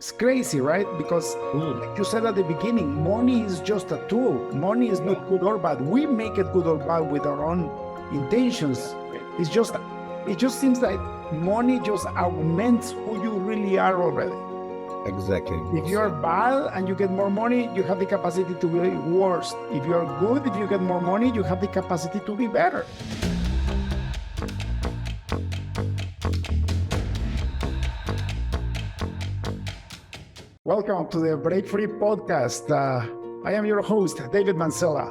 it's crazy, right? Because like you said at the beginning, money is just a tool. Money is not good or bad. We make it good or bad with our own intentions. It just seems like money just augments who you really are already. Exactly. If you're bad and you get more money, you have the capacity to be worse. If you're good, if you get more money, you have the capacity to be better. Welcome to the Break Free podcast. I am your host, David Mancella.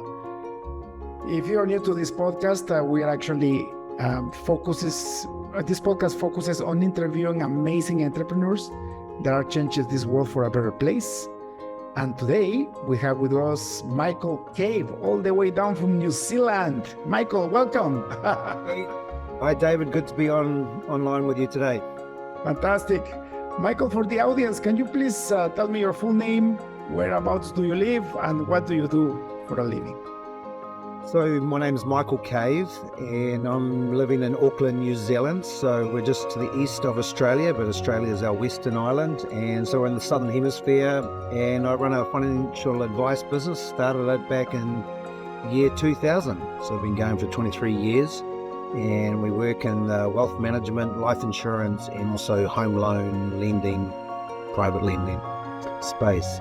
If you're new to this podcast, we are actually this podcast focuses on interviewing amazing entrepreneurs that are changing this world for a better place. And today we have with us Michael Cave, all the way down from New Zealand. Michael, welcome. Hi, David. Good to be online with you today. Fantastic. Michael, for the audience, can you please tell me your full name, whereabouts do you live, and what do you do for a living? So my name is Michael Cave, and I'm living in Auckland, New Zealand. So we're just to the east of Australia, but Australia is our western island. And so we're in the southern hemisphere, and I run a financial advice business. Started it back in year 2000. So I've been going for 23 years. And we work in wealth management, life insurance, and also home loan lending, private lending space.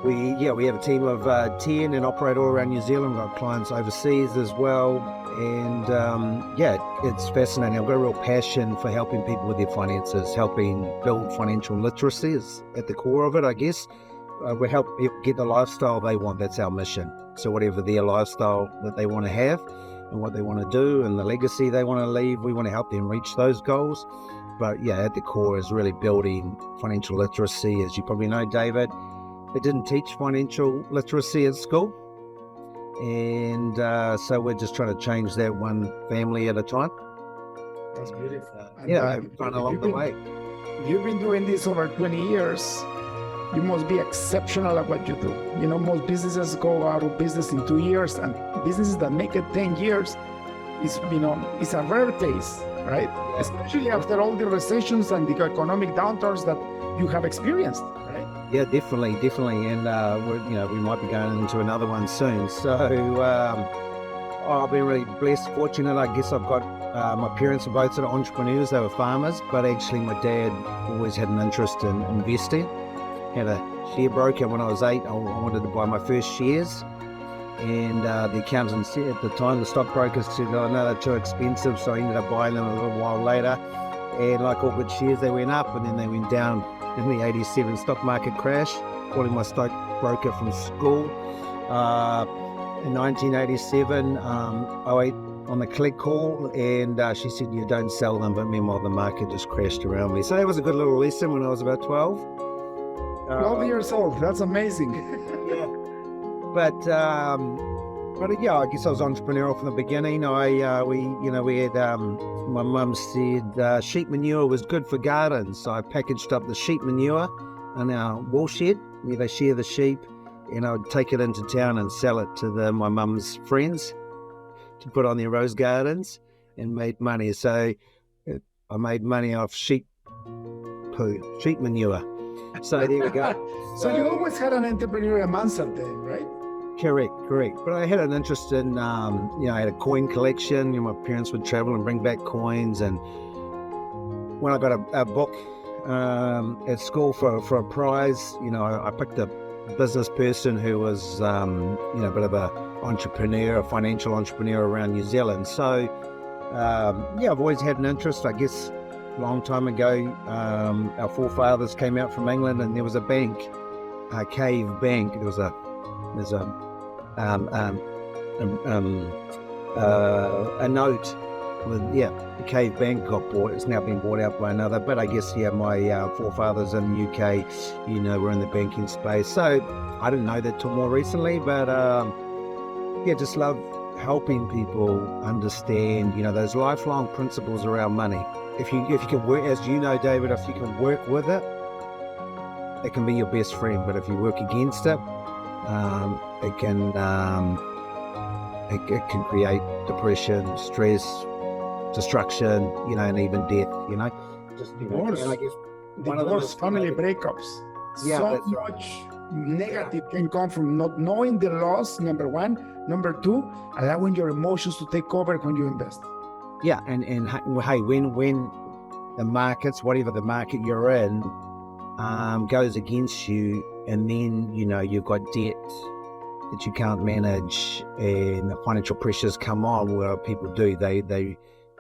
We have a team of 10 and operate all around New Zealand. We've got clients overseas as well. And it's fascinating. I've got a real passion for helping people with their finances, helping build financial literacy is at the core of it, I guess. We help people get the lifestyle they want. That's our mission. So whatever their lifestyle that they want to have, and what they want to do and the legacy they want to leave, we want to help them reach those goals. But at the core is really building financial literacy. As you probably know, David, they didn't teach financial literacy at school. And so we're just trying to change that one family at a time. That's beautiful. I've gone along the way. You've been doing this over 20 years. You must be exceptional at what you do. You know, most businesses go out of business in 2 years, and businesses that make it 10 years it's a rare case, right? Yeah. Especially after all the recessions and the economic downturns that you have experienced, right? Yeah, definitely. And we might be going into another one soon. So I've been really blessed, fortunate. I guess I've got my parents were both sort of entrepreneurs. They were farmers, but actually my dad always had an interest in investing. Had a share broker when I was 8. I wanted to buy my first shares, and the accountant said at the time, the stockbroker said, "Oh no, they're too expensive." So I ended up buying them a little while later, and like all good shares, they went up and then they went down in the 87 stock market crash. Calling my stockbroker from school in 1987, I went on the collect call, and she said, "You don't sell them," but meanwhile the market just crashed around me. So that was a good little lesson when I was about 12. 12 years old, that's amazing. Yeah. But I guess I was entrepreneurial from the beginning. We had my mum said sheep manure was good for gardens, so I packaged up the sheep manure in our wool shed where they shear the sheep, and I would take it into town and sell it to my mum's friends to put on their rose gardens, and made money. So I made money off sheep sheep manure. So there we go. So you always had an entrepreneurial mindset then, right? Correct. But I had an interest in, I had a coin collection. My parents would travel and bring back coins. And when I got a book at school for a prize, I picked a business person who was, a bit of a financial entrepreneur around New Zealand. So, I've always had an interest, I guess. Long time ago, our forefathers came out from England, and there was a bank, a Cave Bank. There's a note with the Cave Bank got bought. It's now been bought out by another. But I guess my forefathers in the UK, were in the banking space. So I didn't know that till more recently. But just love helping people understand, those lifelong principles around money. If you can work, as you know, David, if you can work with it, it can be your best friend. But if you work against it, it can create depression, stress, destruction, and even death. Of course. And I guess one of them divorce, is family breakups. Yeah, So that's right. much negative can come from not knowing the loss, number one. Number two, allowing your emotions to take over when you invest. Yeah, and hey, when the markets, whatever the market you're in, goes against you, and then you've got debt that you can't manage, and the financial pressures come on. Well, people do. They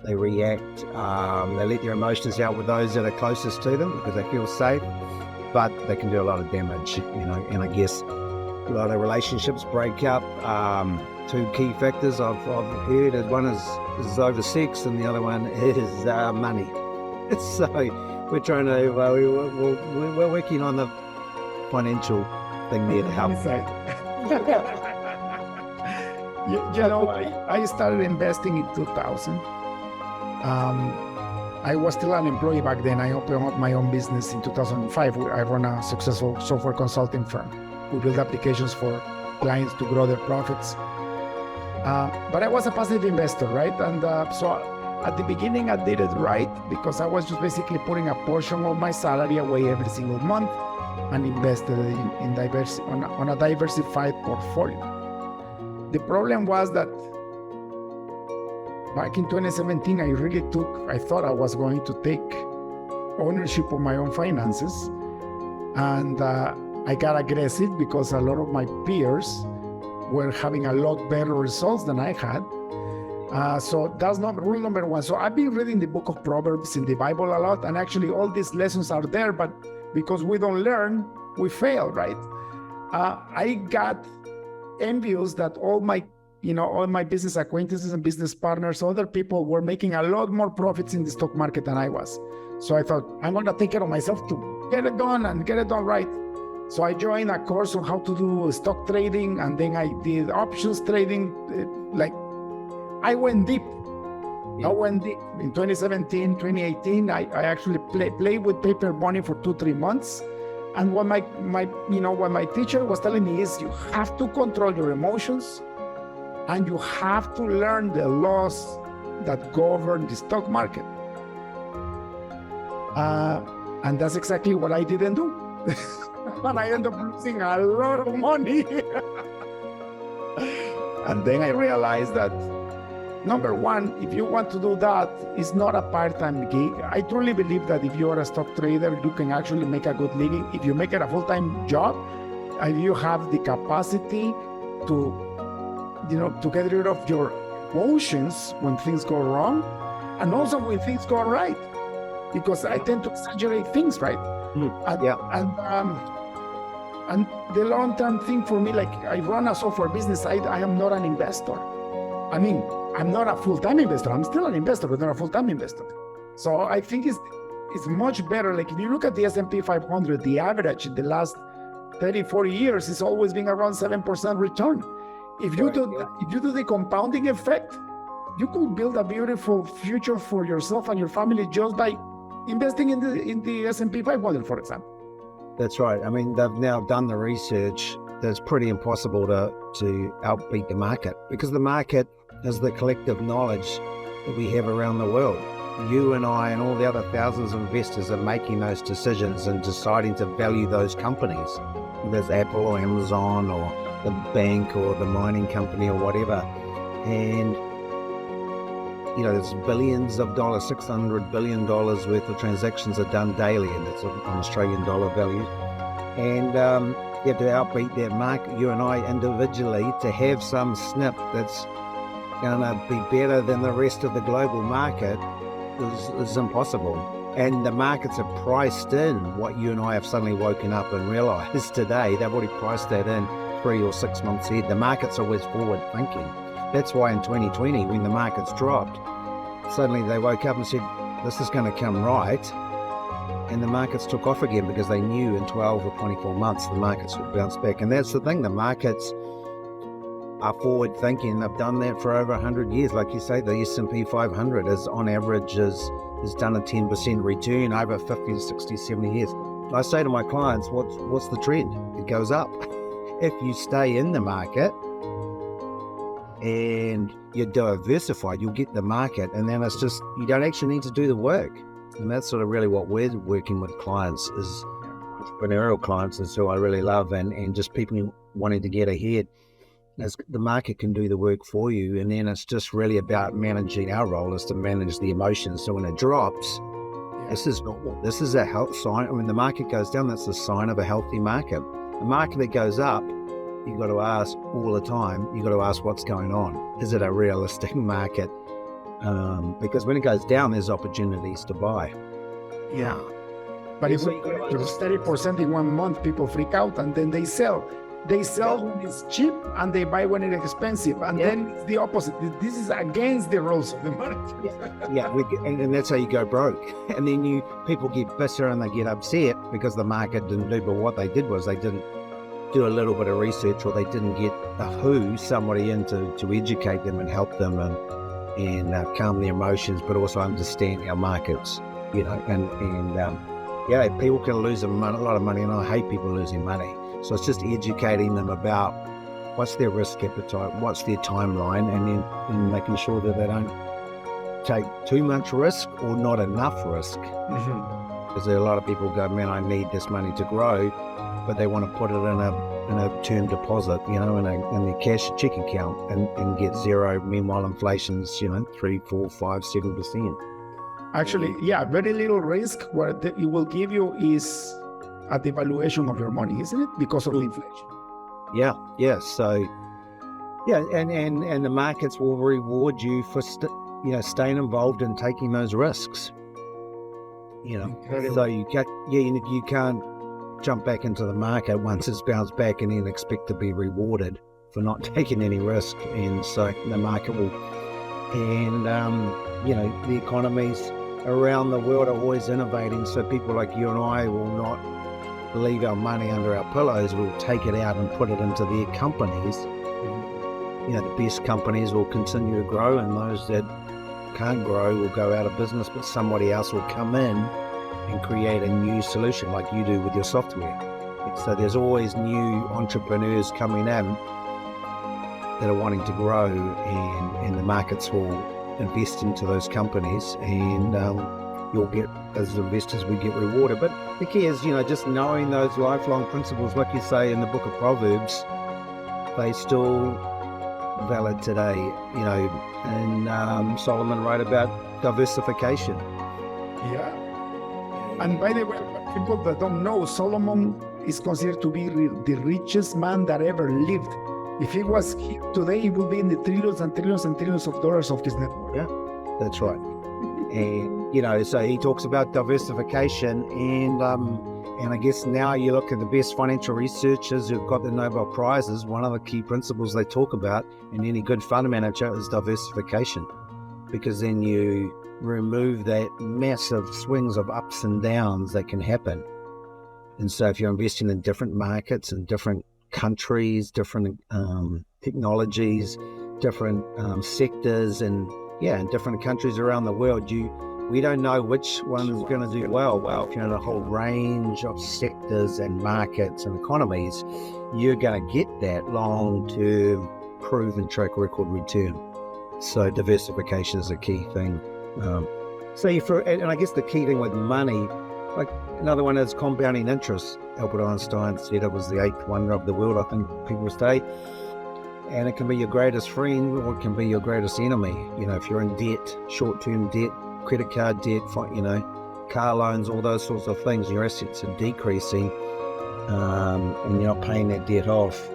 react. They let their emotions out with those that are closest to them because they feel safe, but they can do a lot of damage. And I guess a lot of relationships break up. Two key factors I've heard is one is over sex, and the other one is money. So we're trying to we're working on the financial thing there to help. I started investing in 2000. I was still an employee back then. I opened up my own business in 2005. I run a successful software consulting firm. We build applications for clients to grow their profits. But I was a passive investor, right? And so at the beginning, I did it right because I was just basically putting a portion of my salary away every single month and invested on a diversified portfolio. The problem was that back in 2017, I thought I was going to take ownership of my own finances. And I got aggressive because a lot of my peers were having a lot better results than I had. So that's not rule number one. So I've been reading the book of Proverbs in the Bible a lot, and actually all these lessons are there, but because we don't learn, we fail, right? I got envious that all my business acquaintances and business partners, other people were making a lot more profits in the stock market than I was. So I thought, I'm going to take care of myself to get it done and get it done right. So I joined a course on how to do stock trading, and then I did options trading. I went deep. Yeah. I went deep. In 2017, 2018, I actually played with paper money for 2-3 months. And what my teacher was telling me is you have to control your emotions, and you have to learn the laws that govern the stock market. And that's exactly what I didn't do. And I ended up losing a lot of money. And then I realized that, number one, if you want to do that, it's not a part-time gig. I truly believe that if you are a stock trader, you can actually make a good living. If you make it a full-time job, and you have the capacity to get rid of your emotions when things go wrong, and also when things go right, because I tend to exaggerate things, right? And the long-term thing for me, like I run a software business, I am not an investor. I mean, I'm not a full-time investor. I'm still an investor, but not a full-time investor. So I think it's much better. Like if you look at the S&P 500, the average in the last 30, 40 years is always been around 7% return. If you do the compounding effect, you could build a beautiful future for yourself and your family just by investing in the S&P 500, for example. That's right. I mean, they've now done the research that it's pretty impossible to outbeat the market, because the market is the collective knowledge that we have around the world. You and I and all the other thousands of investors are making those decisions and deciding to value those companies, whether it's Apple or Amazon or the bank or the mining company or whatever. And there's billions of dollars, $600 billion worth of transactions are done daily, and that's an Australian dollar value. And you have to outbeat that market, you and I individually, to have some snip that's going to be better than the rest of the global market is impossible. And the markets have priced in what you and I have suddenly woken up and realized today. They've already priced that in 3 or 6 months ahead. The market's always forward thinking. That's why in 2020, when the markets dropped, suddenly they woke up and said, this is going to come right. And the markets took off again because they knew in 12 or 24 months the markets would bounce back. And that's the thing, the markets are forward thinking. They've done that for over 100 years. Like you say, the S&P 500 is on average has done a 10% return over 50, 60, 70 years. I say to my clients, what's the trend? It goes up. If you stay in the market and you're diversified, you'll get the market, and then it's just, you don't actually need to do the work. And that's sort of really what we're working with clients is entrepreneurial clients is who I really love, and just people wanting to get ahead. As the market can do the work for you, and then it's just really about managing. Our role is to manage the emotions. So when it drops, this is normal. This is a health sign. When the market goes down, that's a sign of a healthy market. A market that goes up, you've got to ask all the time. You've got to ask what's going on. Is it a realistic market? Because when it goes down, there's opportunities to buy. Yeah. But if we go to 30% in 1 month, people freak out and then they sell. They sell when it's cheap and they buy when it's expensive. And then it's the opposite. This is against the rules of the market. And that's how you go broke. And then people get bitter and they get upset because the market didn't do. But what they did was they didn't do a little bit of research, or they didn't get somebody in to educate them and help them and calm their emotions, but also understand our markets, and people can lose a lot of money, and I hate people losing money. So it's just educating them about what's their risk appetite, what's their timeline, and making sure that they don't take too much risk or not enough risk. Because a lot of people go, man, I need this money to grow, but they want to put it in a term deposit, in their cash check account and get zero. Meanwhile, inflation's 3, 4, 5, 7%. Actually, very little risk. What it will give you is a devaluation of your money, isn't it? Because of the inflation. Yeah. So, and the markets will reward you for staying involved and taking those risks. So you can't jump back into the market once it's bounced back and then expect to be rewarded for not taking any risk. And so the market will, and the economies around the world are always innovating. So people like you and I will not leave our money under our pillows. We'll take it out and put it into their companies. The best companies will continue to grow, and those that can't grow will go out of business, but somebody else will come in and create a new solution like you do with your software. So there's always new entrepreneurs coming in that are wanting to grow, and the markets will invest into those companies, and you'll get, as investors, we get rewarded. But the key is, just knowing those lifelong principles, like you say in the book of Proverbs, they still valid today, and Solomon wrote about diversification. Yeah. And by the way, people that don't know, Solomon is considered to be the richest man that ever lived. If he was here today, he would be in the trillions and trillions and trillions of dollars of his net worth. Yeah, that's right. And, so he talks about diversification, and I guess now you look at the best financial researchers who've got the Nobel Prizes, one of the key principles they talk about in any good fund manager is diversification, because then you remove that massive swings of ups and downs that can happen. And so if you're investing in different markets and different countries, different technologies, different sectors, and in different countries around the world, we don't know which one is going to do well. Well, if you're in a whole range of sectors and markets and economies, you're going to get that long-term proven track record return. So diversification is a key thing. And I guess the key thing with money, like another one is compounding interest. Albert Einstein said it was the 8th wonder of the world, I think people say. And it can be your greatest friend or it can be your greatest enemy. If you're in debt, short-term debt, credit card debt, car loans, all those sorts of things, your assets are decreasing, and you're not paying that debt off,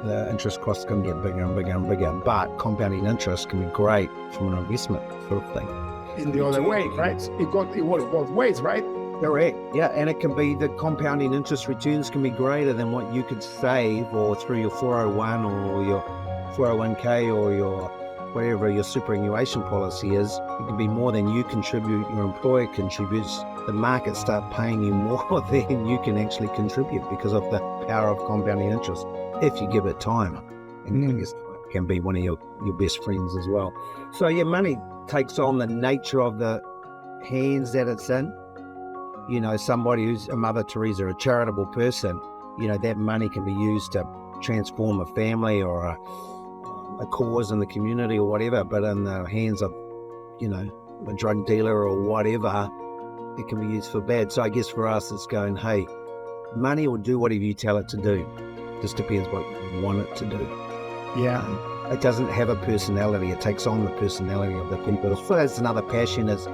the interest costs can get bigger and bigger and bigger. But compounding interest can be great from an investment sort of thing. In the other way, right? It works both ways, right? Correct. Yeah, and it can be the compounding interest returns can be greater than what you could save, or through your 401 or your 401k or your whatever your superannuation policy is. It can be more than you contribute, your employer contributes. The market start paying you more than you can actually contribute because of the power of compounding interest, if you give it time. And I guess it can be one of your best friends as well. So your money takes on the nature of the hands that it's in. Somebody who's a Mother Teresa, a charitable person, that money can be used to transform a family or a cause in the community or whatever. But in the hands of, a drug dealer or whatever, it can be used for bad. So I guess for us, it's going, hey, money will do whatever you tell it to do. Just depends what you want it to do. Yeah. It doesn't have a personality. It takes on the personality of the people. So that's another passion, is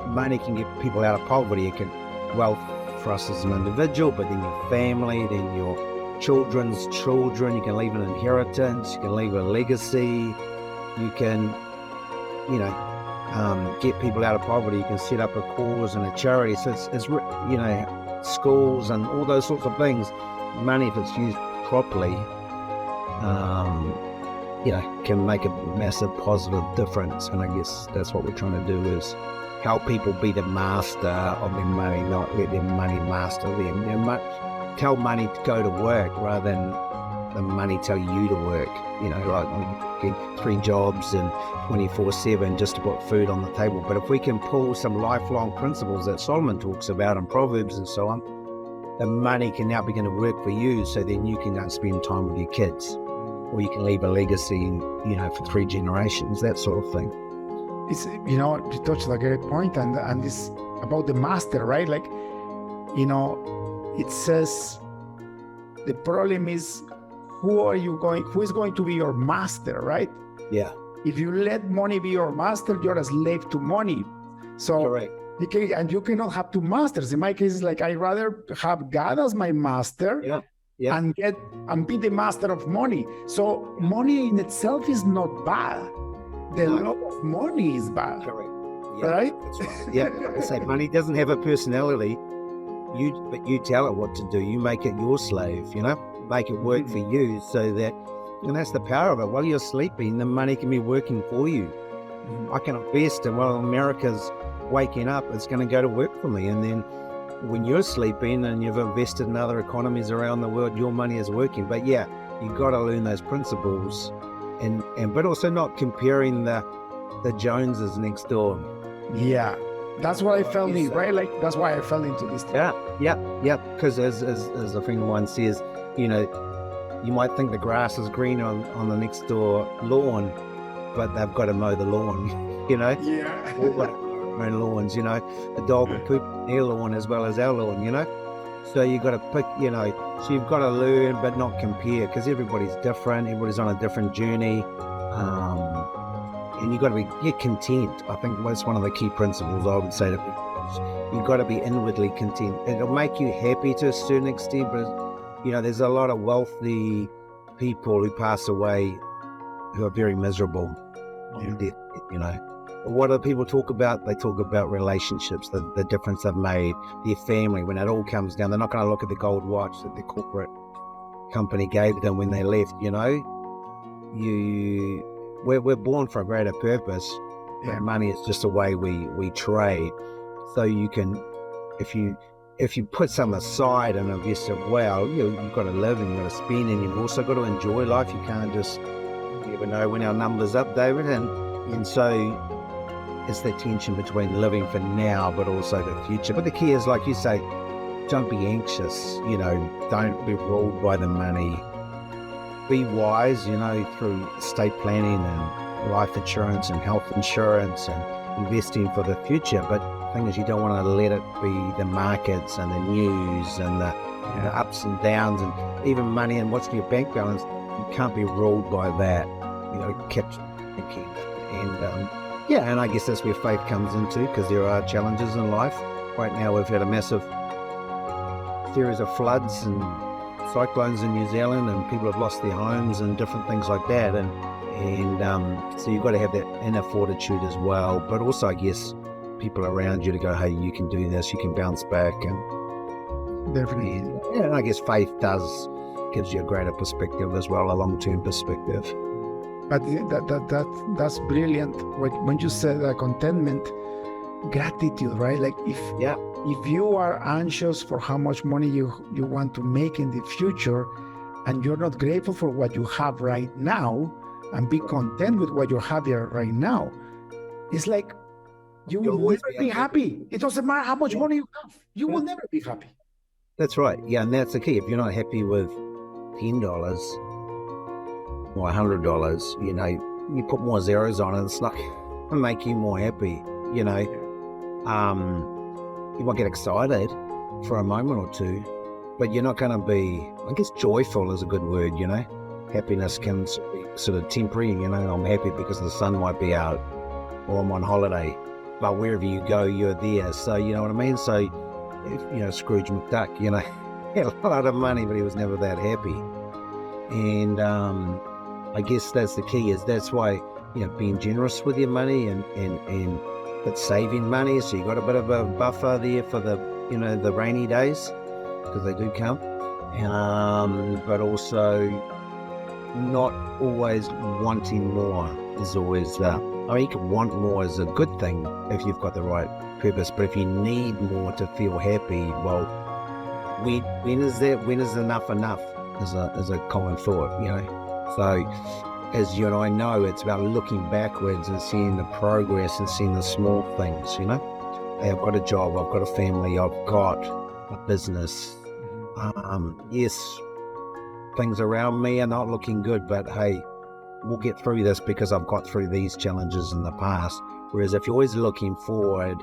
money can get people out of poverty. It can, wealth for us as an individual, but then your family, then your children's children. You can leave an inheritance. You can leave a legacy. You can, get people out of poverty. You can set up a cause and a charity. So it's schools and all those sorts of things. Money, if it's used properly, can make a massive positive difference. And I guess that's what we're trying to do, is help people be the master of their money, not let their money master them. Tell money to go to work rather than the money tell you to work. Like you get 3 jobs and 24/7 just to put food on the table. But if we can pull some lifelong principles that Solomon talks about in Proverbs and so on, the money can now begin to work for you, so then you can go and spend time with your kids, or you can leave a legacy, for 3 generations, that sort of thing. It's, you touched a great point, and it's about the master, right? Like, it says the problem is, who is going to be your master, right? Yeah. If you let money be your master, you're a slave to money. So correct. And you cannot have 2 masters. In my case, it's like, I'd rather have God as my master. Yeah. and be the master of money. So money in itself is not bad. The love of money is bad. Correct. Yeah, right? That's right. Yeah. I say money doesn't have a personality. But you tell it what to do. You make it your slave. Make it work for you, so that, and that's the power of it. While you're sleeping, the money can be working for you. I can invest, and while America's waking up, it's going to go to work for me. And then when you're sleeping and you've invested in other economies around the world, your money is working. But yeah, you've got to learn those principles, and but also not comparing the Joneses next door. Yeah, that's what I fell in, right? Like, that's why I fell into this thing. Yeah. Because as a friend of mine says, you might think the grass is green on the next door lawn, but they've got to mow the lawn. Yeah. We've got own lawns, the dog will poop on their lawn as well as our lawn, so you got to pick, so you've got to learn but not compare, because everybody's different, everybody's on a different journey, and you got to be content. I think that's one of the key principles I would say to people. You've got to be inwardly content. It'll make you happy to a certain extent, but there's a lot of wealthy people who pass away who are very miserable on death, What do people talk about? They talk about relationships, the difference they've made, their family. When it all comes down, they're not going to look at the gold watch that the corporate company gave them when they left. We're born for a greater purpose. Yeah. Money is just a way we trade. So you can, if you put some aside and invest it well, you've got to live and you've got to spend, and you've also got to enjoy life. You can't just, you never know when our number's up, David, and so it's the tension between living for now but also the future. But the key is, like you say, don't be anxious, don't be ruled by the money. Be wise, through estate planning and life insurance and health insurance and investing for the future. But the thing is, you don't want to let it be the markets and the news and the ups and downs, and even money and what's in your bank balance. You can't be ruled by that. Kept thinking. And I guess that's where faith comes into, because there are challenges in life. Right now we've had a massive series of floods and cyclones in New Zealand, and people have lost their homes and different things like that. And so you've got to have that inner fortitude as well. But also, I guess, people around you to go, hey, you can do this, you can bounce back. And definitely. And I guess faith gives you a greater perspective as well, a long-term perspective. But that's brilliant. When you said contentment, gratitude, right? Like if you are anxious for how much money you want to make in the future, and you're not grateful for what you have right now, and be content with what you have here right now, it's like you will never be happy. It doesn't matter how much money you have. You will never be happy. That's right. Yeah, and that's the key. If you're not happy with $10 or $100, you put more zeros on it, it's not going to make you more happy. you know. You might get excited for a moment or two, but you're not going to be, I guess joyful is a good word, you know. Happiness can be sort of temporary, you know. I'm happy because the sun might be out, or I'm on holiday, but wherever you go, you're there. So, you know what I mean? So, you know, Scrooge McDuck, you know, he had a lot of money, but he was never that happy. And I guess that's the key, is that's why, you know, being generous with your money and but saving money, so you got a bit of a buffer there for the, you know, the rainy days, because they do come. But also not always wanting more is always, I mean, you can want more is a good thing if you've got the right purpose, but if you need more to feel happy, well, when is enough is a common thought, you know. So as you and I know, it's about looking backwards and seeing the progress and seeing the small things, you know. Hey, I've got a job, I've got a family, I've got a business. Yes, things around me are not looking good, but hey, we'll get through this because I've got through these challenges in the past. Whereas if you're always looking forward,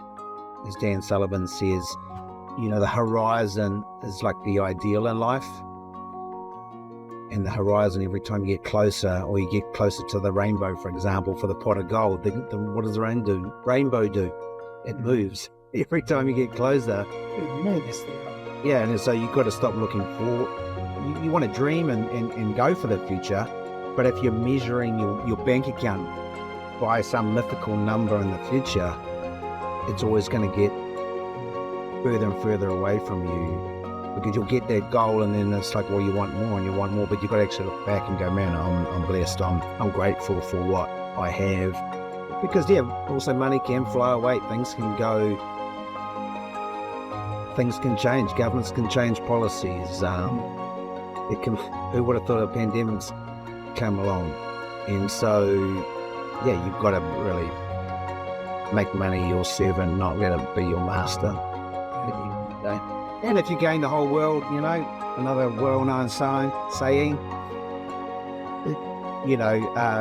as Dan Sullivan says, you know, the horizon is like the ideal in life. And the horizon, every time you get closer, or you get closer to the rainbow, for example, for the pot of gold, what does the rainbow do? It moves. Every time you get closer, It moves. yeah, and so you've got to stop looking for, you want to dream and go for the future, but if you're measuring your bank account by some mythical number in the future, it's always going to get further and further away from you, because you'll get that goal and then it's like, well, you want more and you want more, but you've got to actually look back and go, man, I'm blessed, I'm grateful for what I have. Because yeah, also money can fly away, things can go, things can change, governments can change policies, it can, who would have thought a pandemic's come along? And so yeah, you've got to really make money your servant, not let it be your master. And if you gain the whole world, you know, another well-known saying, you know,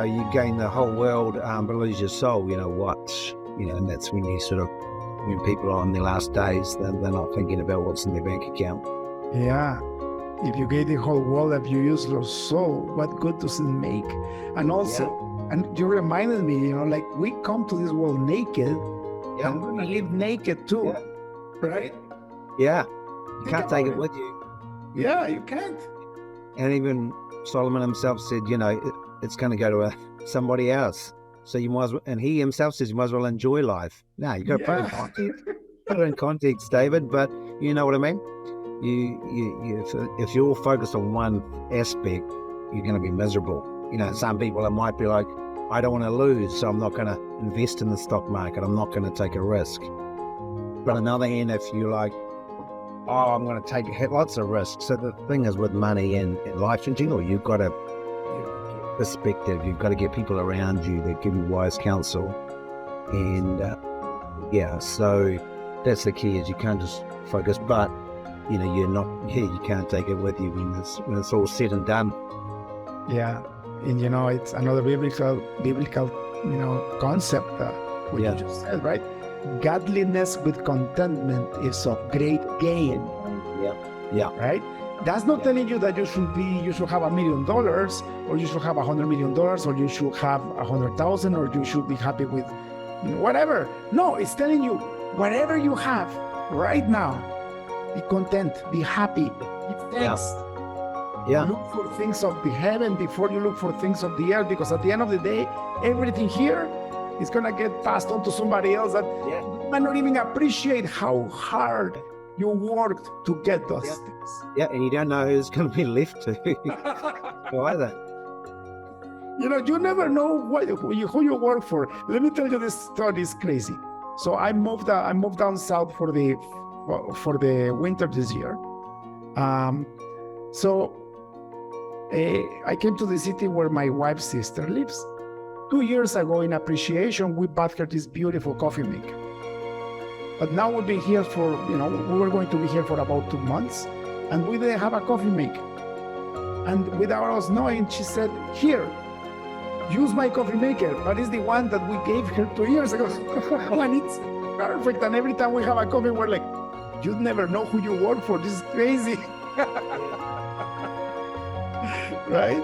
you gain the whole world but lose your soul, you know what? You know, and that's when you sort of, when people are on their last days, they're not thinking about what's in their bank account. Yeah. If you gain the whole world, if you use your soul, what good does it make? And also, and you reminded me, you know, like we come to this world naked, and we're gonna live naked too, right? Yeah. You can't take it with you. Yeah, you can't. And even Solomon himself said, you know, it's going to go to somebody else. So you might as well, and he himself says you might as well enjoy life. Now you got to put it in context. Put it in context, David. But you know what I mean. If you're all focused on one aspect, you're going to be miserable. You know, some people, it might be like, I don't want to lose, so I'm not going to invest in the stock market. I'm not going to take a risk. But on the other hand, if you're like, oh, I'm going to take lots of risks. So the thing is with money and life in general, you've got to perspective. You've got to get people around you that give you wise counsel. And yeah, so that's the key, is you can't just focus, but you know, you can't take it with you when it's all said and done. Yeah. And you know, it's another biblical, you know, concept, what you just said, right? Godliness with contentment is of great gain. Yeah. Right? That's not telling you that you should have $1 million, or you should have $100 million, or you should have 100,000, or you should be happy with, you know, whatever. No, it's telling you whatever you have right now, be content, be happy, give thanks. Yeah. Look for things of the heaven before you look for things of the earth, because at the end of the day, everything here is gonna get passed on to somebody else that might not even appreciate how hard you worked to get those things. Yeah, and you don't know who's going to be left to either. You know, you never know who you work for. Let me tell you, this story is crazy. So I moved down south for the winter this year. So I came to the city where my wife's sister lives. 2 years ago, in appreciation, we bought her this beautiful coffee maker. But now we've been here for, you know, we were going to be here for about 2 months, and we didn't have a coffee maker. And without us knowing, she said, here, use my coffee maker, but it's the one that we gave her 2 years ago. And it's perfect. And every time we have a coffee, we're like, you'd never know who you work for. This is crazy. Right?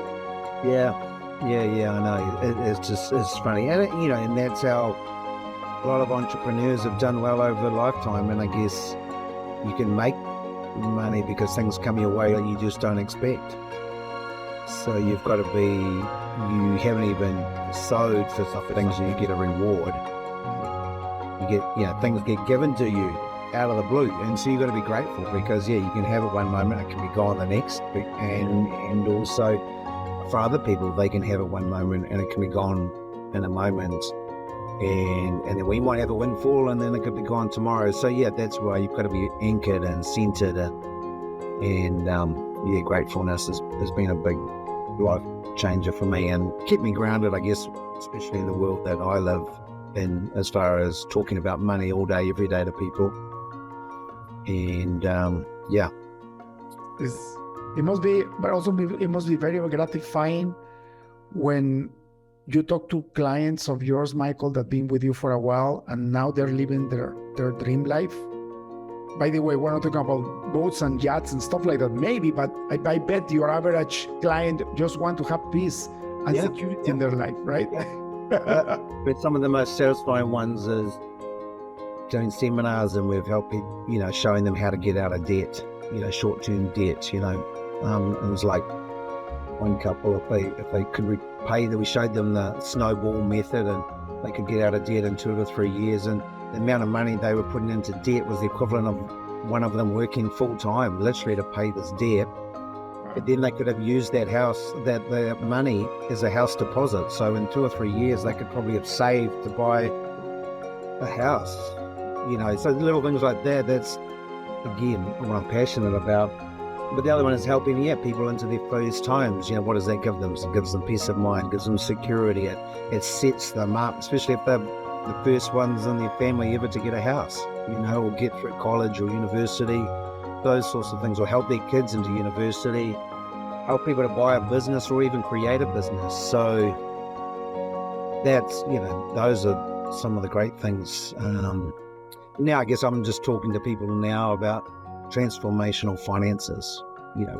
Yeah, I know. It's funny. And, and that's how a lot of entrepreneurs have done well over a lifetime. And I guess you can make money because things come your way that you just don't expect. So you've got to you haven't even sowed for some things and you get a reward. You get, things get given to you out of the blue. And so you've got to be grateful because, you can have it one moment, it can be gone the next. And also for other people, they can have it one moment and it can be gone in a moment. And then we might have a windfall and then it could be gone tomorrow. So that's why you've got to be anchored and centered. And gratefulness has been a big life changer for me and kept me grounded, I guess, especially in the world that I live in, as far as talking about money all day, every day to people. And it must be, but also it must be very gratifying when you talk to clients of yours, Michael, that have been with you for a while and now they're living their dream life. By the way, we're not talking about boats and yachts and stuff like that, maybe, but I bet your average client just want to have peace and security in their life, right? But some of the most satisfying ones is doing seminars, and we've helped people, showing them how to get out of debt, short-term debt. It was like one couple, if they could repay, that we showed them the snowball method, and they could get out of debt in 2 to 3 years, and the amount of money they were putting into debt was the equivalent of one of them working full-time, literally, to pay this debt. But then they could have used that money as a house deposit. So in 2 or 3 years, they could probably have saved to buy a house. So little things like that, that's, again, what I'm passionate about. But the other one is helping, people into their first homes. What does that give them? It gives them peace of mind, gives them security. It sets them up, especially if they're the first ones in their family ever to get a house, or get through college or university, those sorts of things, or help their kids into university, help people to buy a business or even create a business. So that's, those are some of the great things. Now I guess I'm just talking to people now about transformational finances.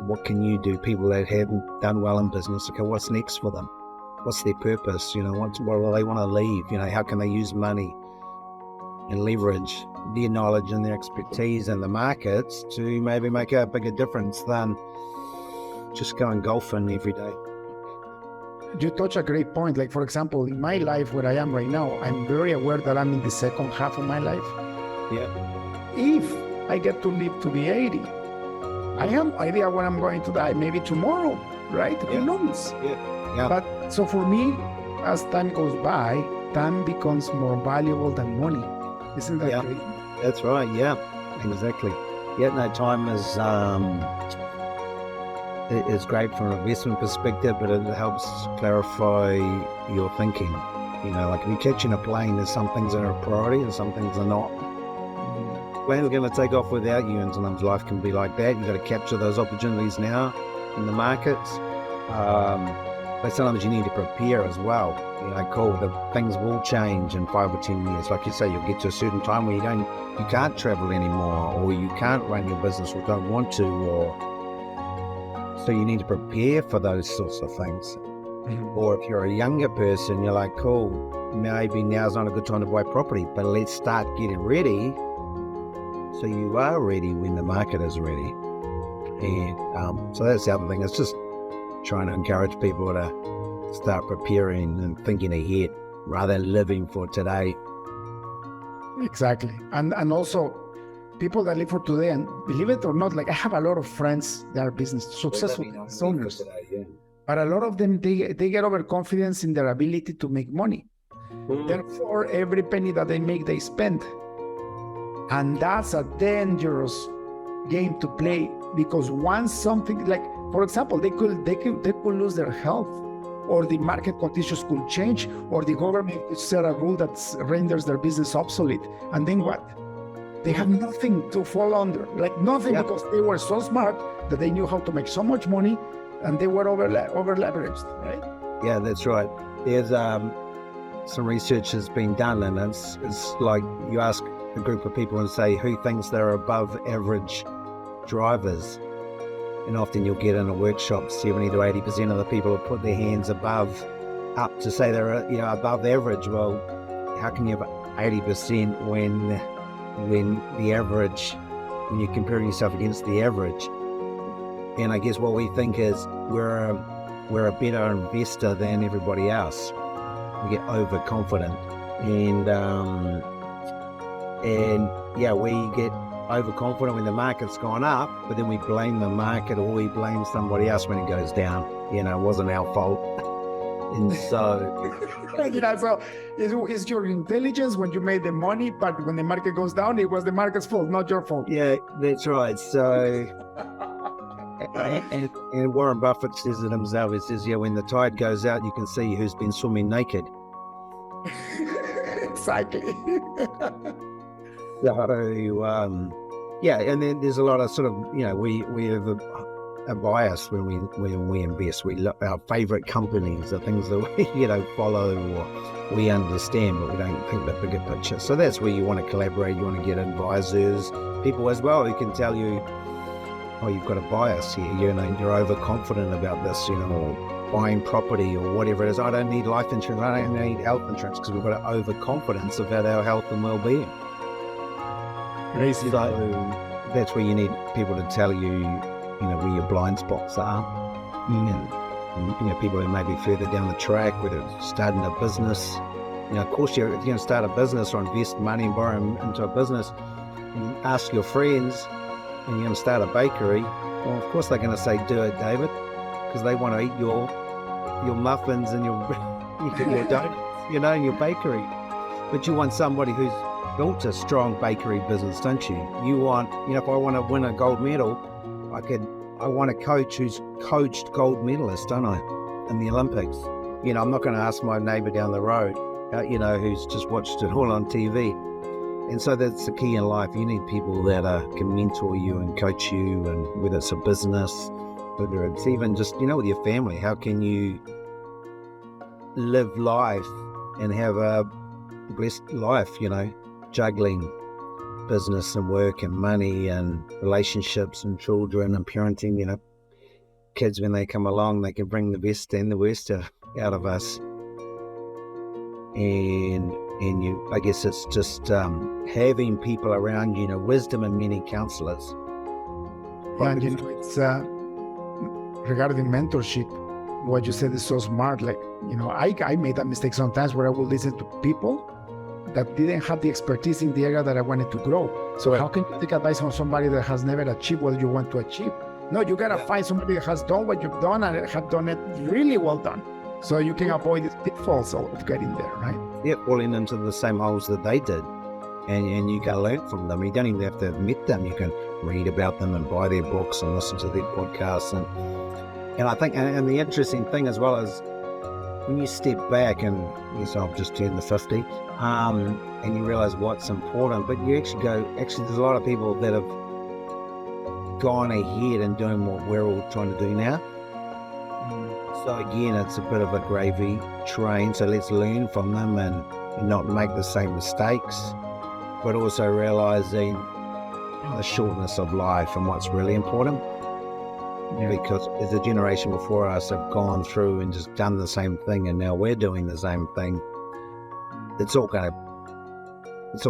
What can you do? People that haven't done well in business, okay, what's next for them? What's their purpose? What do they want to leave? How can they use money and leverage their knowledge and their expertise in the markets to maybe make a bigger difference than just going golfing every day? You touch a great point. Like, for example, in my life, where I am right now, I'm very aware that I'm in the second half of my life. Yeah. If I get to live to be 80, I have no idea when I'm going to die. Maybe tomorrow, right? Who knows? Yeah. But so for me, as time goes by, time becomes more valuable than money. Isn't that great? That's right. Yeah, exactly. Time is great from an investment perspective, but it helps clarify your thinking. Like if you're catching a plane, there's some things that are a priority and some things are not. Plane's going to take off without you, and sometimes life can be like that. You've got to capture those opportunities now in the markets. But sometimes you need to prepare as well. The things will change in 5 or 10 years. Like you say, you'll get to a certain time where you can't travel anymore, or you can't run your business or don't want to, so you need to prepare for those sorts of things. Mm-hmm. Or if you're a younger person, you're like, cool, maybe now's not a good time to buy property, but let's start getting ready so you are ready when the market is ready. And so that's the other thing. It's just trying to encourage people to start preparing and thinking ahead rather than living for today. Exactly. And also people that live for today, and believe it or not, like I have a lot of friends that are successful business owners. Today, But a lot of them, they get overconfidence in their ability to make money. Therefore, every penny that they make, they spend. And that's a dangerous game to play, because once something, like, for example, they could lose their health, or the market conditions could change, or the government could set a rule that renders their business obsolete. And then what? They have nothing to fall under, like nothing, because they were so smart that they knew how to make so much money, and they were over leveraged, right? Yeah, that's right. There's some research has been done, and it's like you ask a group of people and say who thinks they're above average drivers, and often you'll get in a workshop 70 to 80% of the people will put their hands up to say they're above average. Well, how can you have 80% when the average, when you're comparing yourself against the average? And I guess what we think is we're a better investor than everybody else. We get overconfident, and we get overconfident when the market's gone up, but then we blame the market or we blame somebody else when it goes down. It wasn't our fault. And so so it's your intelligence when you made the money, but when the market goes down, it was the market's fault, not your fault. Yeah, that's right. So and Warren Buffett says it himself. He says, when the tide goes out, you can see who's been swimming naked. Exactly. So, and then there's a lot of sort of, we have a bias when we invest. We look our favorite companies, the things that we, follow or we understand, but we don't think the bigger picture. So that's where you want to collaborate. You want to get advisors, people as well who can tell you, oh, you've got a bias here, you're overconfident about this, or buying property or whatever it is. I don't need life insurance, I don't need health insurance, because we've got an overconfidence about our health and well-being. Crazy. So that's where you need people to tell you, where your blind spots are. And people who may be further down the track, whether it's starting a business. Of course, if you're going to start a business or invest money and borrow into a business, you ask your friends, and you're going to start a bakery, well, of course they're going to say, do it, David, because they want to eat your muffins and your donuts, in your bakery. But you want somebody who's built a strong bakery business, don't you? You want, if I want to win a gold medal, I want a coach who's coached gold medalists, don't I, in the Olympics? I'm not going to ask my neighbour down the road, who's just watched it all on TV. And so that's the key in life. You need people that can mentor you and coach you, and whether it's a business, whether it's even just, with your family, how can you live life and have a blessed life, juggling business and work and money and relationships and children and parenting, kids, when they come along, they can bring the best and the worst out of us. And I guess it's just having people around you, wisdom and many counselors. And it's regarding mentorship, what you said is so smart. Like, I made that mistake sometimes where I would listen to people that didn't have the expertise in the area that I wanted to grow. So how can you take advice from somebody that has never achieved what you want to achieve? No, you gotta find somebody that has done what you've done and have done it really well done, so you can avoid the pitfalls of getting there, right? Yeah, falling into the same holes that they did. And you can learn from them. You don't even have to have met them. You can read about them and buy their books and listen to their podcasts. And I think, and the interesting thing as well is when you step back, and yes, I've just turned the 50, and you realize what's important, but you actually there's a lot of people that have gone ahead and doing what we're all trying to do now. So again, it's a bit of a gravy train. So let's learn from them and not make the same mistakes, but also realizing the shortness of life and what's really important. Yeah. Because as the generation before us have gone through and just done the same thing, and now we're doing the same thing, it's all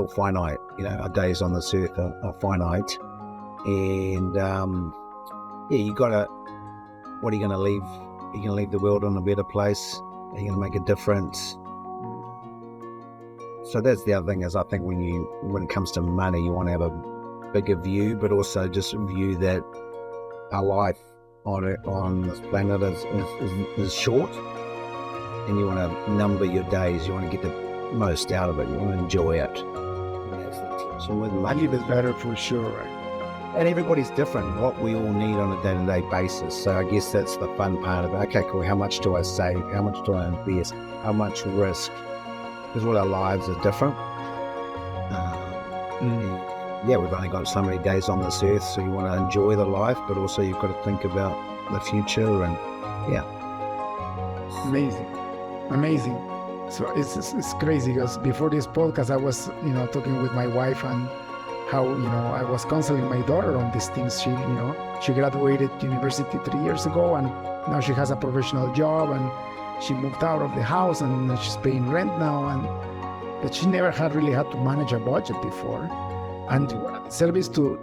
finite. Our days on this earth are finite. And what are you going to leave? Are you going to leave the world in a better place? Are you going to make a difference? So that's the other thing, is I think when it comes to money, you want to have a bigger view, but also just a view that our life on this planet is short, and you want to number your days. You want to get the most out of it. You want to enjoy it. That's the intention with money. Life is better for sure, right? And everybody's different, what we all need on a day-to-day basis. So I guess that's the fun part of it. Okay, cool, how much do I save? How much do I invest? How much risk? Because all our lives are different. We've only got so many days on this earth, so you want to enjoy the life, but also you've got to think about the future. And Amazing, amazing. So it's crazy because before this podcast, I was talking with my wife and how I was counseling my daughter on these things. She graduated university 3 years ago, and now she has a professional job, and she moved out of the house, and she's paying rent now, but she never really had to manage a budget before. And service to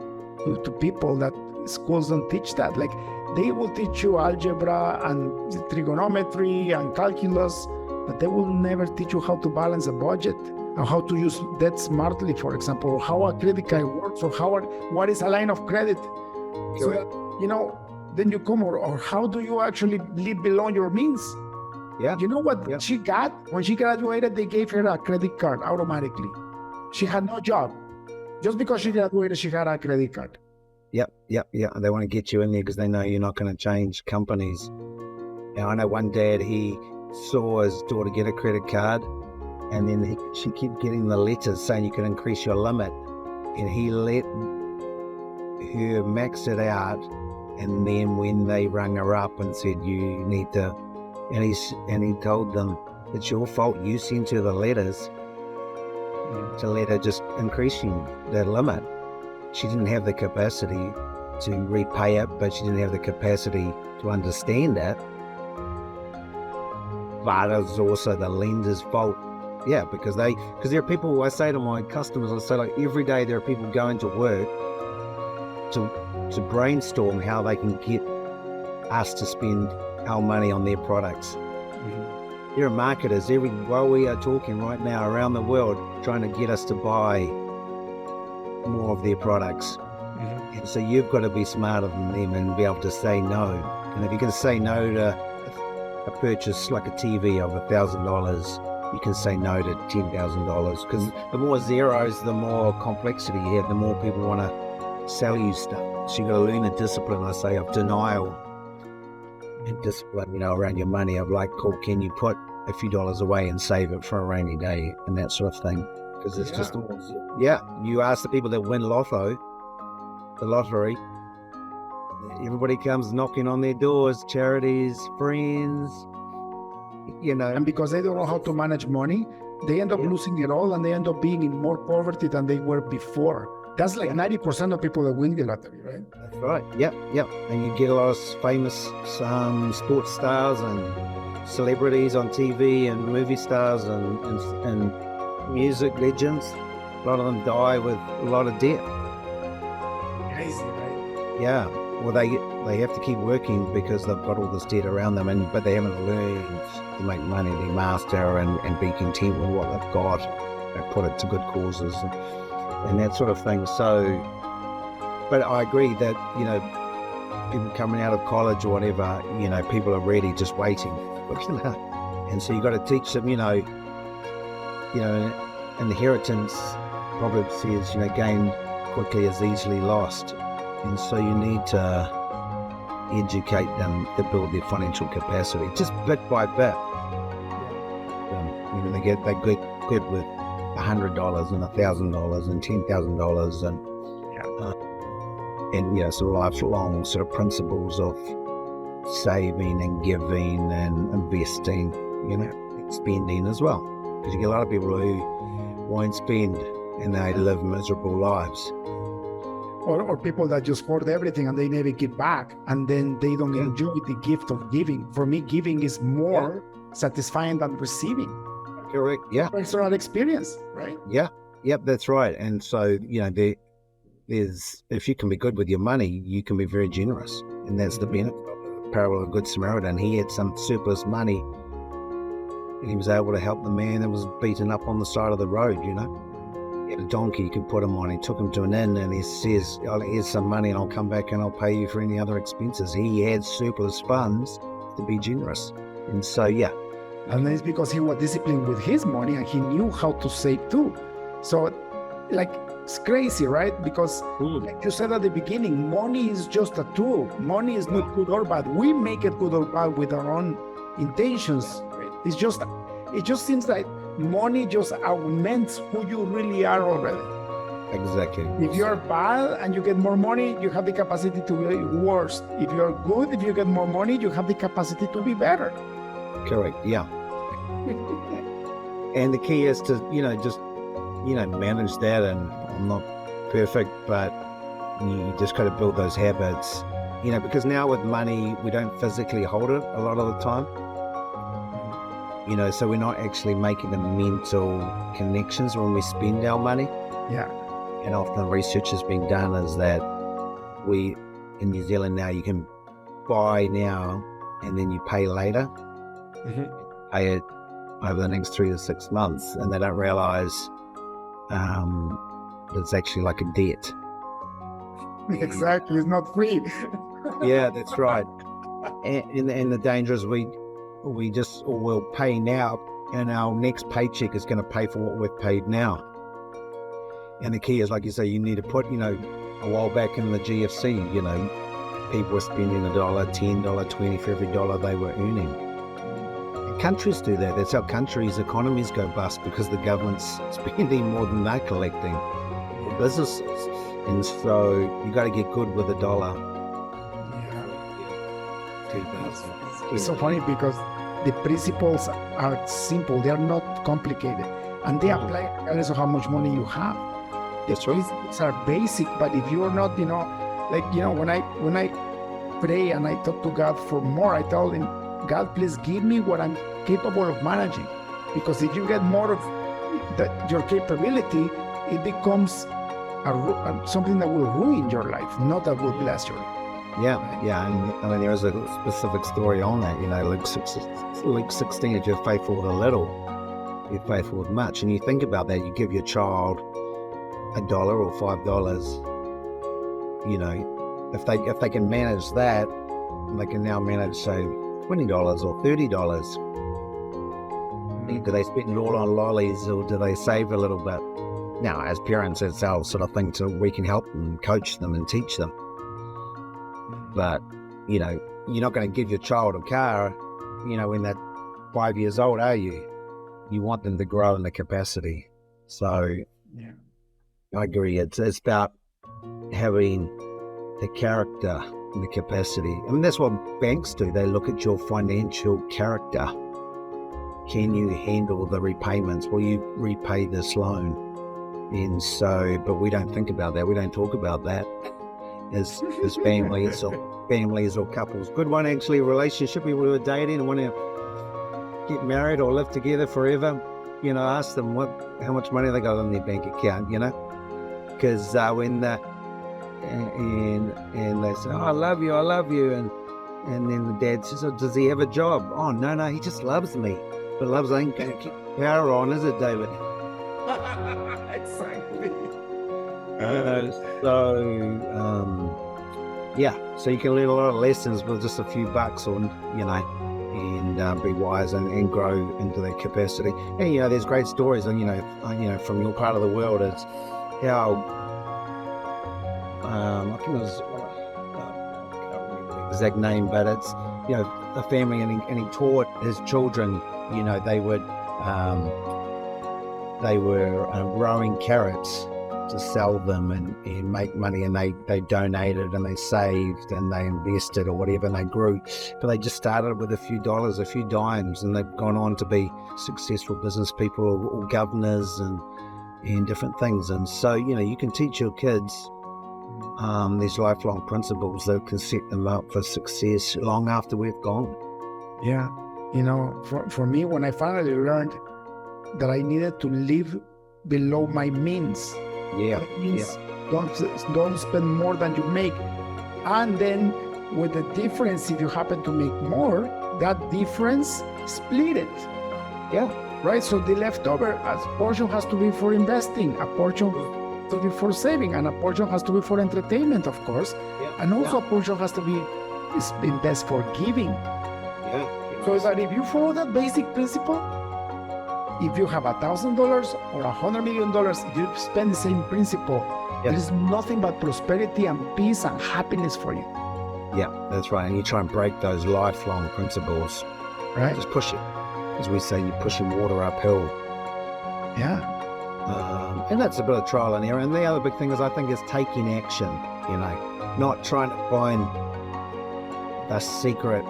people that schools don't teach that. Like, they will teach you algebra and trigonometry and calculus, but they will never teach you how to balance a budget and how to use debt smartly, for example, or how a credit card works, or what is a line of credit. Correct. So then you come, or how do you actually live below your means? Yeah. You know what she got? When she graduated, they gave her a credit card automatically. She had no job. Just because she graduated, she had a credit card. Yep. They want to get you in there because they know you're not going to change companies. I know one dad, he saw his daughter get a credit card, and then she kept getting the letters saying you can increase your limit, and he let her max it out, and then when they rang her up and said you need to, and he told them, it's your fault, you sent her the letters to let her just increasing the limit. She didn't have the capacity to repay it, but she didn't have the capacity to understand it. But it was also the lender's fault. Yeah, because there are people, I say to my customers, I say, like, every day there are people going to work to brainstorm how they can get us to spend our money on their products. There are marketers while we are talking right now around the world trying to get us to buy more of their products. And so you've got to be smarter than them and be able to say no. And if you can say no to a purchase like a TV of $1,000, you can say no to $10,000, because the more zeros, the more complexity you have, the more people want to sell you stuff. So you've got to learn a discipline, I say, of denial and discipline, around your money, of like, cool, can you put a few dollars away and save it for a rainy day and that sort of thing? Because it's just, you ask the people that win the lottery, everybody comes knocking on their doors, charities, friends, And because they don't know how to manage money, they end up losing it all, and they end up being in more poverty than they were before. That's like 90% of people that win the lottery, right? That's right. Yep. And you get a lot of famous sports stars and celebrities on TV and movie stars and music legends. A lot of them die with a lot of debt. Crazy, right? Yeah. Well, they have to keep working because they've got all this debt around them, but they haven't learned to make money. They master and be content with what they've got and put it to good causes and that sort of thing. So, but I agree that, people coming out of college or whatever, people are ready, just waiting. And so you got to teach them, inheritance, Proverbs says, gained quickly is easily lost. And so you need to educate them to build their financial capacity, just bit by bit. They get good with $100 and $1,000 and $10,000 and sort of lifelong sort of principles of saving and giving and investing, and spending as well. Because you get a lot of people who won't spend and they live miserable lives. Or people that just hoard everything and they never give back, and then they don't enjoy the gift of giving. For me, giving is more satisfying than receiving. Correct. Yeah. Personal experience, right? Yeah. Yep. That's right. And so there's if you can be good with your money, you can be very generous, and that's the benefit of the parable of the Good Samaritan. He had some surplus money, and he was able to help the man that was beaten up on the side of the road. He had a donkey he could put him on. He took him to an inn, and he says, here's some money, and I'll come back and I'll pay you for any other expenses. He had surplus funds to be generous. And so, and it's because he was disciplined with his money, and he knew how to save too. So, it's crazy, right? Because like you said at the beginning, money is just a tool. Money is not good or bad. We make it good or bad with our own intentions. It just seems like money just augments who you really are already. Exactly. If you're bad and you get more money, you have the capacity to be worse. If you're good, if you get more money, you have the capacity to be better. Correct. Yeah. And the key is to, just, manage that. And I'm not perfect, but you just got to build those habits, because now with money, we don't physically hold it a lot of the time, so we're not actually making the mental connections when we spend our money. Yeah. And often research has been done is that in New Zealand now, you can buy now and then you pay later. Pay it over the next 3 to 6 months, and they don't realize it's actually like a debt. Exactly, it's not free. Yeah, that's right. And the danger is we'll pay now, and our next paycheck is going to pay for what we've paid now. And the key is, like you say, you need to put, a while back in the GFC, people were spending $1, $10, $20 for every dollar they were earning. And countries do that. That's how countries' economies go bust, because the government's spending more than they're collecting for businesses. And so you got to get good with $1. It's so funny because the principles are simple. They are not complicated, and they apply regardless of how much money you have. The principles are basic, but if you are not, when I pray and I talk to God for more, I tell him, God, please give me what I'm capable of managing. Because if you get more of your capability, it becomes something that will ruin your life, not that will bless your life. Yeah. And I mean, there is a specific story on that. Luke 16, if you're faithful with a little, you're faithful with much. And you think about that, you give your child $1 or $5, if they can manage that, they can now manage, say, $20 or $30. Do they spend it all on lollies, or do they save a little bit? Now, as parents, it's our sort of thing we can help them, coach them and teach them. But, you're not going to give your child a car, when they're 5 years old, are you? You want them to grow in the capacity. So, yeah, I agree. It's about having the character and the capacity. I mean, that's what banks do. They look at your financial character. Can you handle the repayments? Will you repay this loan? And so, but we don't think about that. We don't talk about that as families or couples. Good one, actually, a relationship we were dating and want to get married or live together forever. Ask them how much money they got in their bank account, because when and they say, oh, I love you, and then the dad says, oh, does he have a job? Oh, no, he just loves me. But loves ain't going to keep power on, is it, David? Exactly. So you can learn a lot of lessons with just a few bucks, and be wise and grow into that capacity. And there's great stories, and from your part of the world, it's how I think it was, I can't remember the exact name, but it's a family, and he taught his children. They were growing carrots to sell them and make money, and they donated and they saved and they invested or whatever, and they grew. But they just started with a few dollars, a few dimes, and they've gone on to be successful business people or governors and different things. And so, you can teach your kids these lifelong principles that can set them up for success long after we've gone. Yeah. For me, when I finally learned that I needed to live below my means, that means don't spend more than you make. And then with the difference, if you happen to make more, that difference, split it. Yeah. Right? So the leftover, a portion has to be for investing, a portion to be for saving, and a portion has to be for entertainment, of course. Yeah. And also a portion has to be invest for giving. Yeah. So that if you follow that basic principle, if you have $1,000 or $100 million, if you spend the same principle, there is nothing but prosperity and peace and happiness for you. Yeah, that's right. And you try and break those lifelong principles. Right. Just push it. As we say, you're pushing water uphill. Yeah. And that's a bit of trial and error. And the other big thing is, I think, is taking action, not trying to find the secret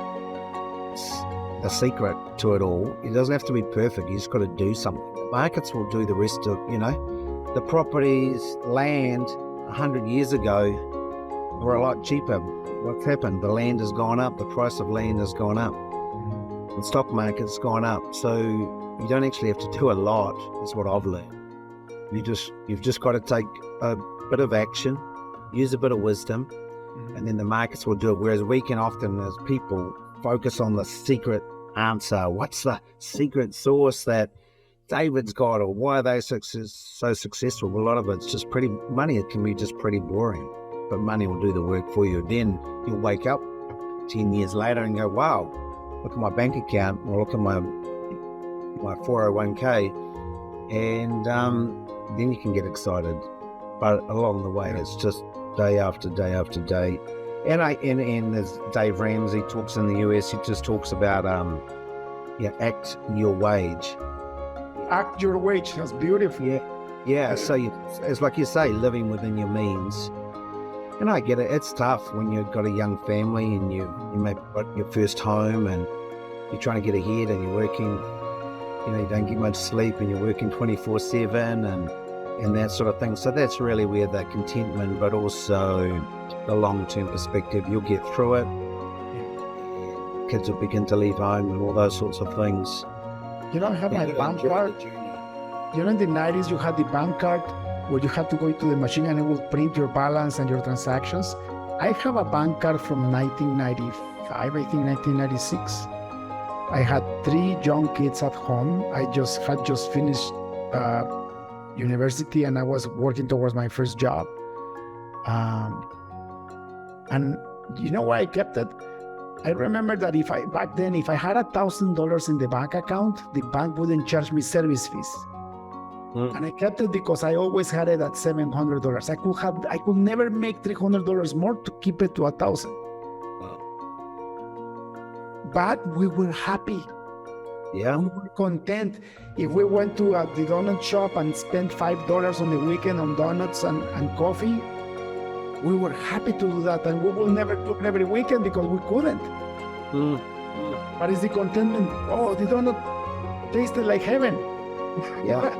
the secret to it all. It doesn't have to be perfect. You just got to do something. The markets will do the rest of, the properties, land 100 years ago were a lot cheaper. What's happened? The land has gone up. The price of land has gone up. The stock market's gone up. So you don't actually have to do a lot, is what I've learned. You've just got to take a bit of action, use a bit of wisdom, and then the markets will do it. Whereas we can often, as people, focus on the secret answer. What's the secret sauce that David's got, or why are they so successful? Well, a lot of it's just money. It can be just pretty boring, but money will do the work for you. Then you'll wake up 10 years later and go, wow, look at my bank account, or look at my 401k, and then you can get excited. But along the way, it's just day after day after day. And as Dave Ramsey talks in the US, he just talks about act your wage. Act your wage. That's beautiful. Yeah. So it's like you say, living within your means. And I get it. It's tough when you've got a young family and you maybe got your first home and you're trying to get ahead and you're working. You don't get much sleep and you're working 24/7 and that sort of thing. So that's really where the contentment, but also the long-term perspective, you'll get through it. Kids will begin to leave home and all those sorts of things. I have my bank card. In the 90s, you had the bank card where you had to go into the machine and it would print your balance and your transactions. I have a bank card from 1995, I think 1996. I had 3 young kids at home. I had just finished university and I was working towards my first job. And you know why I kept it? I remember that back then, if I had $1,000 in the bank account, the bank wouldn't charge me service fees. And I kept it because I always had it at $700. I could never make $300 more to keep it to $1,000. Wow. But we were happy. Yeah. We were content. If we went to the donut shop and spent $5 on the weekend on donuts and coffee, we were happy to do that, and we will never do it every weekend because we couldn't. But it's the contentment. Oh, the donut tasted like heaven. Yeah.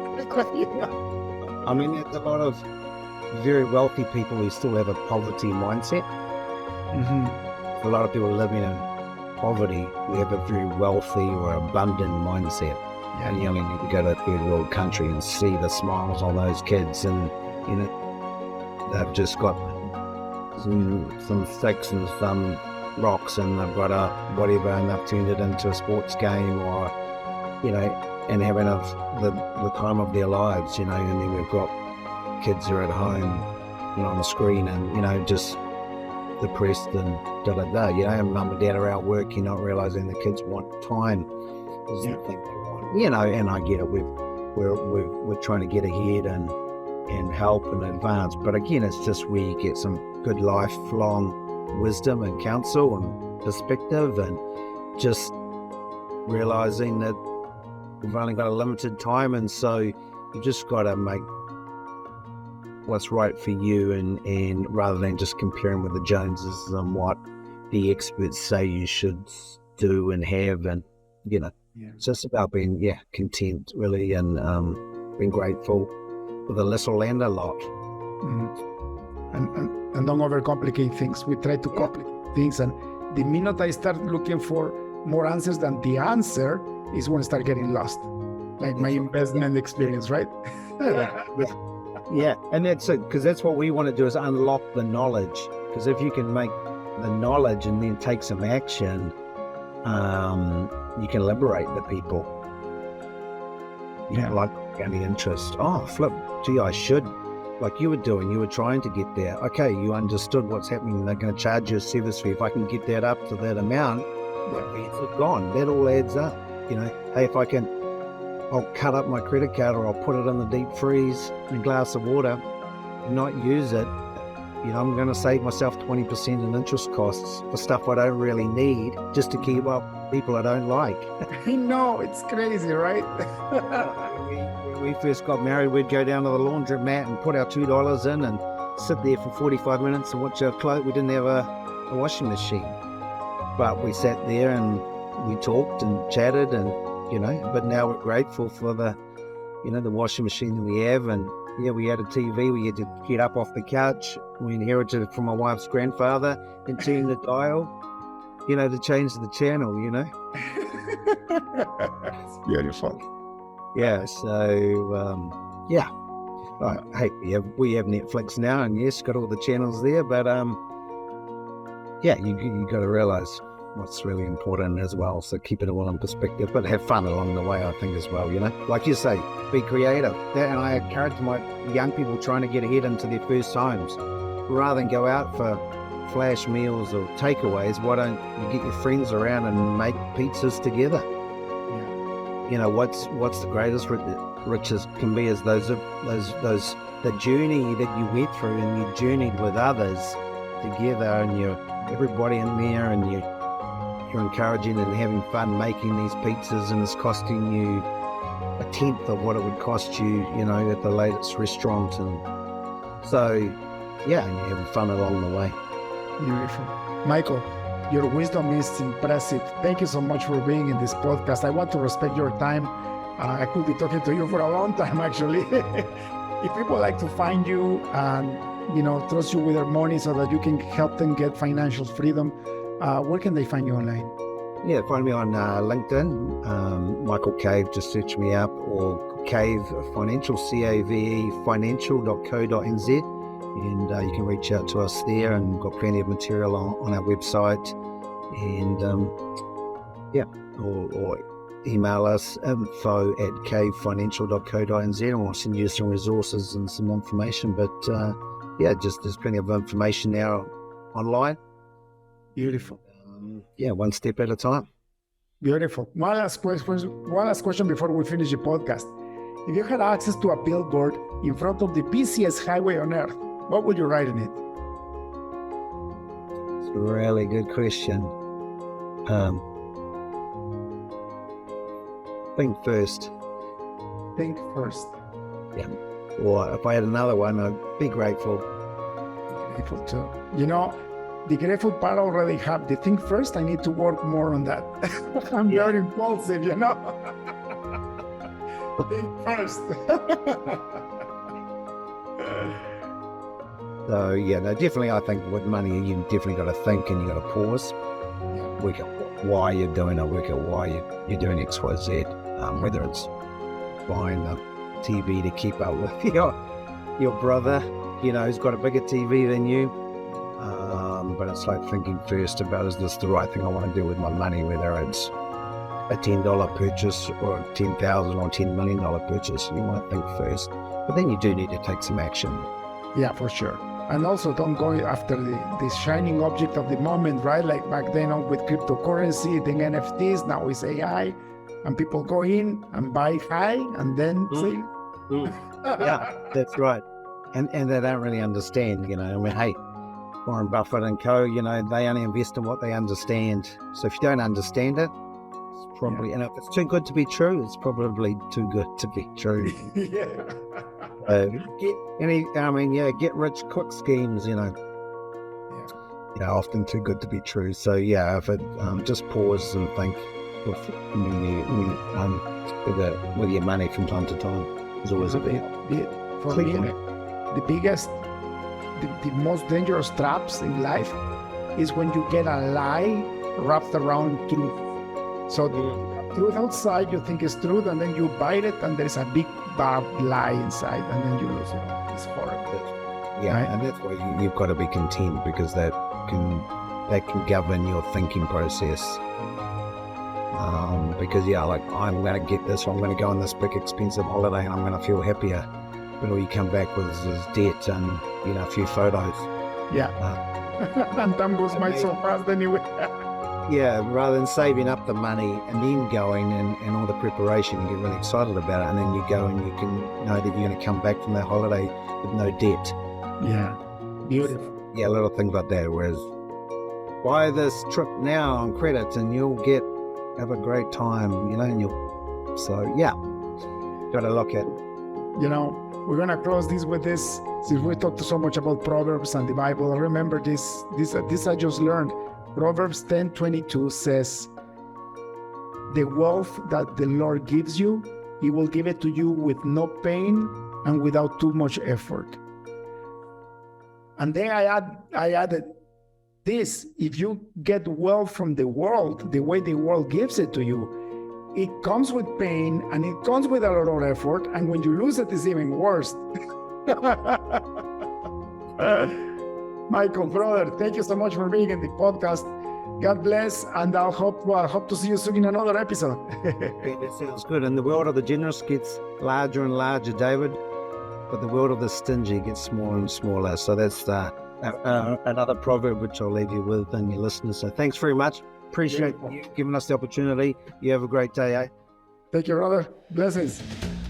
I mean, there's a lot of very wealthy people who still have a poverty mindset. A lot of people living in poverty, we have a very wealthy or abundant mindset. Yeah. And you only need to go to a third world country and see the smiles on those kids, and they've just got some sticks and some rocks and they've got a whatever and they've turned it into a sports game, or and having the time of their lives, and then we've got kids who are at home on the screen and just depressed and da-da-da, and mum and dad are out working, not realizing the kids want time is the thing they want, and I get it. We're trying to get ahead and help and advance, but again, it's just where you get some good lifelong wisdom and counsel and perspective, and just realizing that we've only got a limited time, and so you just got to make what's right for you, and rather than just comparing with the Joneses and what the experts say you should do and have, and it's just about being content really, and being grateful for the little and a lot. And don't overcomplicate things. We try to complicate things, and the minute I start looking for more answers than the answer is when I start getting lost, like my investment experience, right? Yeah, and that's it, because that's what we want to do, is unlock the knowledge. Because if you can make the knowledge and then take some action, you can liberate the people. Like any interest. Oh, flip, gee, I should. Like you were doing, you were trying to get there. Okay, you understood what's happening. They're going to charge you a service fee. If I can get that up to that amount, my fees are gone. That all adds up. Hey, if I'll cut up my credit card, or I'll put it in the deep freeze in a glass of water and not use it. I'm going to save myself 20% in interest costs for stuff I don't really need, just to keep up people I don't like. I know, it's crazy, right? When we first got married, we'd go down to the laundromat and put our $2 in and sit there for 45 minutes and watch our clothes. We didn't have a washing machine, but we sat there and we talked and chatted, and but now we're grateful for the washing machine that we have, and we had a TV. We had to get up off the couch. We inherited it from my wife's grandfather, and turn the dial, to change the channel. It's beautiful. Yeah. So hey, we have Netflix now, and yes, got all the channels there. But you got to realize what's really important as well. So keep it all in perspective, but have fun along the way, I think, as well. Like you say, be creative. And I encourage my young people trying to get ahead into their first homes, rather than go out for flash meals or takeaways. Why don't you get your friends around and make pizzas together? Yeah. What's the greatest riches can be is the journey that you went through, and you journeyed with others together, and everybody in there, and you're encouraging and having fun making these pizzas, and it's costing you a tenth of what it would cost you, at the latest restaurant. And so, and you're having fun along the way. Beautiful. Michael, your wisdom is impressive. Thank you so much for being in this podcast. I want to respect your time. I could be talking to you for a long time, actually. If people like to find you and, trust you with their money so that you can help them get financial freedom, where can they find you online? Yeah, find me on LinkedIn, Michael Cave, just search me up, or Cave Financial, CAVE financial.co.nz, and you can reach out to us there, and we've got plenty of material on our website, and or email us info@cavefinancial.co.nz, and we'll send you some resources and some information. But there's plenty of information now online. Beautiful. One step at a time. Beautiful. One last question before we finish the podcast. If you had access to a billboard in front of the busiest highway on earth, what would you write in it? It's a really good question. Think first. Think first. Yeah. Or if I had another one, I'd be grateful. Grateful too. The grateful part I already have. The think first, I need to work more on that. I'm very impulsive, Think first. So definitely, I think with money, you definitely got to think, and you got to pause. Yeah. Work out why you're doing it. Work out why you're doing X, Y, Z. Whether it's buying the TV to keep up with your brother, who's got a bigger TV than you. But it's like thinking first about, is this the right thing I want to do with my money, whether it's a $10 purchase or a $10,000 or $10 million purchase. You want to think first, but then you do need to take some action. Yeah, for sure. And also don't go after the shining object of the moment, right? Like back then with cryptocurrency, then NFTs, now it's AI, and people go in and buy high and then see. Yeah, that's right. And they don't really understand, hey, Warren Buffett and co, they only invest in what they understand. So if you don't understand it, it's probably, and if it's too good to be true, it's probably too good to be true. Get rich quick schemes, often too good to be true. So if it just pause and think with your money from time to time is always a bit. For me, the biggest, the most dangerous traps in life is when you get a lie wrapped around truth. So the truth outside you think is truth, and then you bite it, and there's a big barbed lie inside, and then you lose it. It's horrible. Yeah, right? And that's why you've got to be content, because that can govern your thinking process. Because I'm going to get this, or I'm going to go on this big expensive holiday, and I'm going to feel happier. But all you come back with is debt and a few photos. Yeah. And time goes by so fast anyway. Yeah, rather than saving up the money and then going and all the preparation, you get really excited about it, and then you go and you can know that you're going to come back from that holiday with no debt. Yeah, beautiful. Yeah, little things like that. Whereas buy this trip now on credit and you'll have a great time, and got to look at it. We're going to close this with this. Since we talked so much about Proverbs and the Bible, remember this I just learned. Proverbs 10:22 says, the wealth that the Lord gives you, He will give it to you with no pain and without too much effort. And then I added this: if you get wealth from the world, the way the world gives it to you, it comes with pain and it comes with a lot of effort. And when you lose it, it's even worse. Michael, brother, thank you so much for being in the podcast. God bless, and I hope to see you soon in another episode. That sounds good. And the world of the generous gets larger and larger, David, but the world of the stingy gets smaller and smaller. So that's another proverb which I'll leave you with and your listeners. So thanks very much. Appreciate you giving us the opportunity. You have a great day, eh? Thank you, brother. Blessings.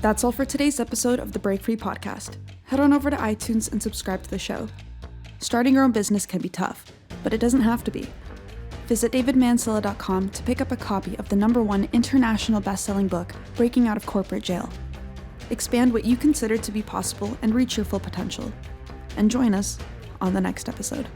That's all for today's episode of the Break Free Podcast. Head on over to iTunes and subscribe to the show. Starting your own business can be tough, but it doesn't have to be. Visit davidmansilla.com to pick up a copy of the #1 international best-selling book, Breaking Out of Corporate Jail. Expand what you consider to be possible and reach your full potential. And join us on the next episode.